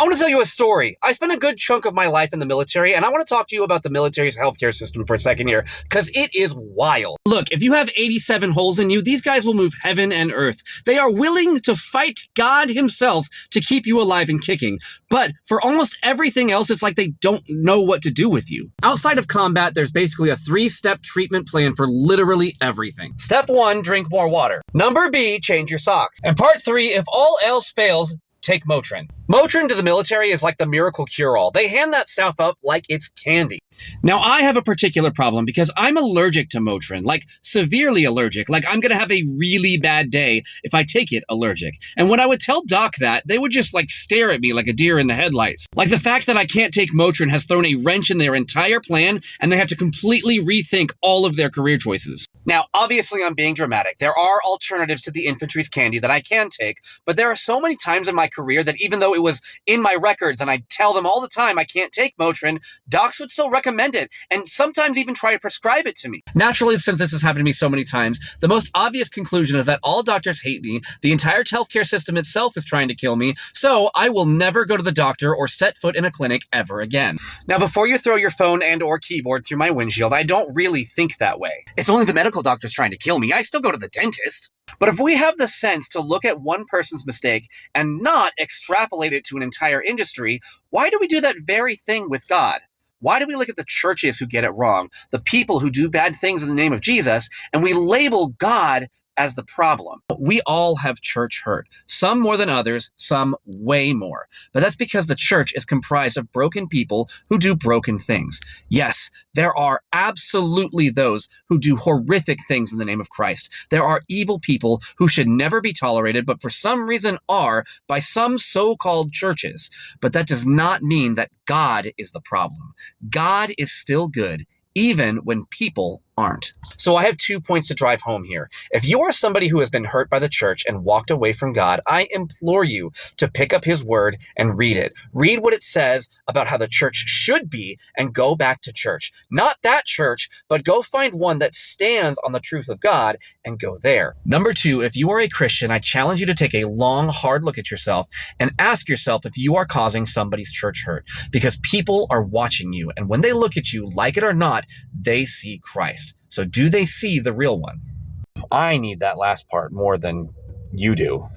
I want to tell you a story. I spent a good chunk of my life in the military, and I want to talk to you about the military's healthcare system for a second here, because it is wild. Look, if you have 87 holes in you, these guys will move heaven and earth. They are willing to fight God himself to keep you alive and kicking. But for almost everything else, it's like they don't know what to do with you. Outside of combat, there's basically a 3-step treatment plan for literally everything. Step 1, drink more water. Number B, change your socks. And part 3, if all else fails, take Motrin. Motrin to the military is like the miracle cure-all. They hand that stuff up like it's candy. Now, I have a particular problem because I'm allergic to Motrin, like severely allergic. Like I'm going to have a really bad day if I take it allergic. And when I would tell Doc that, they would just like stare at me like a deer in the headlights. Like the fact that I can't take Motrin has thrown a wrench in their entire plan, and they have to completely rethink all of their career choices. Now, obviously I'm being dramatic. There are alternatives to the infantry's candy that I can take, but there are so many times in my career that even though it was in my records and I tell them all the time I can't take Motrin, docs would still recommend it and sometimes even try to prescribe it to me. Naturally, since this has happened to me so many times, the most obvious conclusion is that all doctors hate me, the entire healthcare system itself is trying to kill me, so I will never go to the doctor or set foot in a clinic ever again. Now, before you throw your phone and or keyboard through my windshield, I don't really think that way. It's only the medical doctors trying to kill me. I still go to the dentist. But if we have the sense to look at one person's mistake and not extrapolate it to an entire industry, why do we do that very thing with God? Why do we look at the churches who get it wrong, the people who do bad things in the name of Jesus, and we label God as the problem? We all have church hurt, some more than others, some way more. But that's because the church is comprised of broken people who do broken things. Yes, there are absolutely those who do horrific things in the name of Christ. There are evil people who should never be tolerated, but for some reason are by some so-called churches. But that does not mean that God is the problem. God is still good, even when people aren't. So I have 2 points to drive home here. If you are somebody who has been hurt by the church and walked away from God, I implore you to pick up his word and read it. Read what it says about how the church should be and go back to church. Not that church, but go find one that stands on the truth of God and go there. Number 2, if you are a Christian, I challenge you to take a long, hard look at yourself and ask yourself if you are causing somebody's church hurt, because people are watching you. And when they look at you, like it or not, they see Christ. So do they see the real one? I need that last part more than you do.